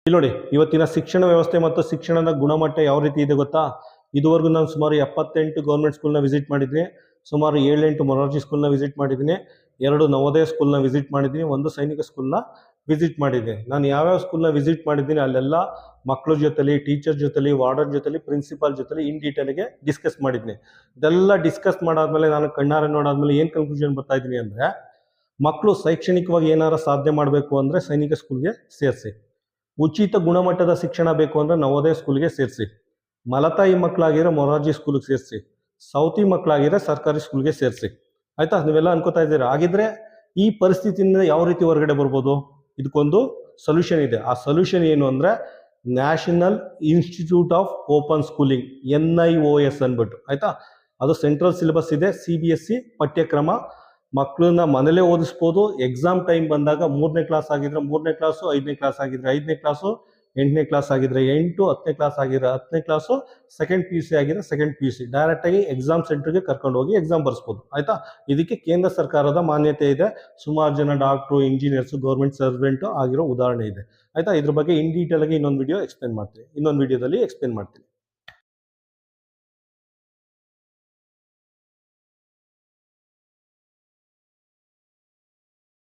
ಇಲ್ಲಿ ನೋಡಿ, ಇವತ್ತಿನ ಶಿಕ್ಷಣ ವ್ಯವಸ್ಥೆ ಮತ್ತು ಶಿಕ್ಷಣದ ಗುಣಮಟ್ಟ ಯಾವ ರೀತಿ ಇದೆ ಗೊತ್ತಾ? ಇದುವರೆಗೂ ನಾನು ಸುಮಾರು 78 ಗೌರ್ಮೆಂಟ್ ಸ್ಕೂಲ್ನ ವಿಸಿಟ್ ಮಾಡಿದ್ದೀನಿ, ಸುಮಾರು 7-8 ಮೊರಾರ್ಜಿ ಸ್ಕೂಲ್ನ ವಿಸಿಟ್ ಮಾಡಿದ್ದೀನಿ, 2 ನವೋದಯ ಸ್ಕೂಲ್ನ ವಿಸಿಟ್ ಮಾಡಿದ್ದೀನಿ, 1 ಸೈನಿಕ ಸ್ಕೂಲ್ನ ವಿಸಿಟ್ ಮಾಡಿದ್ದೀನಿ. ನಾನು ಯಾವ್ಯಾವ ಸ್ಕೂಲ್ನ ವಿಸಿಟ್ ಮಾಡಿದ್ದೀನಿ ಅಲ್ಲೆಲ್ಲ ಮಕ್ಕಳ ಜೊತೆಲಿ, ಟೀಚರ್ ಜೊತೆಲಿ, ವಾರ್ಡನ್ ಜೊತೆಲಿ, ಪ್ರಿನ್ಸಿಪಾಲ್ ಜೊತೆಲಿ ಇನ್ ಡೀಟೇಲ್ಗೆ ಡಿಸ್ಕಸ್ ಮಾಡಿದ್ದೀನಿ. ಇದೆಲ್ಲ ಡಿಸ್ಕಸ್ ಮಾಡಾದ್ಮೇಲೆ, ನಾನು ಕಣ್ಣಾರೆ ನೋಡಾದ್ಮೇಲೆ ಏನು ಕನ್ಕ್ಲೂಷನ್ ಬರ್ತಾ ಇದ್ದೀನಿ ಅಂದರೆ, ಮಕ್ಕಳು ಶೈಕ್ಷಣಿಕವಾಗಿ ಏನಾರ ಸಾಧನೆ ಮಾಡಬೇಕು ಅಂದರೆ ಸೈನಿಕ ಸ್ಕೂಲ್ಗೆ ಸೇರಿಸಿ, ಉಚಿತ ಗುಣಮಟ್ಟದ ಶಿಕ್ಷಣ ಬೇಕು ಅಂದರೆ ನವೋದಯ ಸ್ಕೂಲ್ಗೆ ಸೇರಿಸಿ, ಮಲತಾಯಿ ಮಕ್ಕಳಾಗಿರೋ ಮೊರಾರ್ಜಿ ಸ್ಕೂಲ್ಗೆ ಸೇರಿಸಿ, ಸೌತಿ ಮಕ್ಕಳಾಗಿರೋ ಸರ್ಕಾರಿ ಸ್ಕೂಲ್ಗೆ ಸೇರಿಸಿ. ಆಯ್ತಾ? ನೀವೆಲ್ಲ ಅನ್ಕೋತಾ ಇದ್ದೀರಾ. ಹಾಗಿದ್ರೆ ಈ ಪರಿಸ್ಥಿತಿಯಿಂದ ಯಾವ ರೀತಿ ಹೊರಗಡೆ ಬರ್ಬೋದು? ಇದಕ್ಕೊಂದು ಸೊಲ್ಯೂಷನ್ ಇದೆ. ಆ ಸೊಲ್ಯೂಷನ್ ಏನು ಅಂದರೆ national institute of open schooling, NIOS ಅಂದ್ಬಿಟ್ಟು. ಆಯ್ತಾ? ಅದು ಸೆಂಟ್ರಲ್ ಸಿಲೆಬಸ್ ಇದೆ, CBSE ಪಠ್ಯಕ್ರಮ. ಮಕ್ಕಳನ್ನ ಮನೇಲೇ ಓದಿಸ್ಬೋದು. ಎಕ್ಸಾಮ್ ಟೈಮ್ ಬಂದಾಗ 3ನೇ ಕ್ಲಾಸ್ ಆಗಿದ್ರೆ 3ನೇ ಕ್ಲಾಸು, 5ನೇ ಕ್ಲಾಸ್ ಆಗಿದ್ರೆ 5ನೇ ಕ್ಲಾಸು, 8ನೇ ಕ್ಲಾಸ್ ಆಗಿದ್ರೆ 8, 10ನೇ ಕ್ಲಾಸ್ ಆಗಿದ್ರೆ 10ನೇ ಕ್ಲಾಸು, ಸೆಕೆಂಡ್ PUC ಆಗಿದ್ರೆ ಸೆಕೆಂಡ್ PUC ಡೈರೆಕ್ಟಾಗಿ ಎಕ್ಸಾಮ್ ಸೆಂಟರ್ಗೆ ಕರ್ಕೊಂಡು ಹೋಗಿ ಎಕ್ಸಾಮ್ ಬರ್ಸ್ಬೋದು. ಆಯ್ತಾ? ಇದಕ್ಕೆ ಕೇಂದ್ರ ಸರ್ಕಾರದ ಮಾನ್ಯತೆ ಇದೆ. ಸುಮಾರು ಜನ ಡಾಕ್ಟ್ರು, ಇಂಜಿನಿಯರ್ಸು, ಗೌರ್ಮೆಂಟ್ ಸರ್ವೆಂಟು ಆಗಿರೋ ಉದಾಹರಣೆ ಇದೆ. ಆಯ್ತಾ? ಇದ್ರ ಬಗ್ಗೆ ಇನ್ ಡೀಟೇಲ್ ಆಗಿ ಇನ್ನೊಂದು ವಿಡಿಯೋದಲ್ಲಿ ಎಕ್ಸ್ಪ್ಲೇನ್ ಮಾಡ್ತೀನಿ.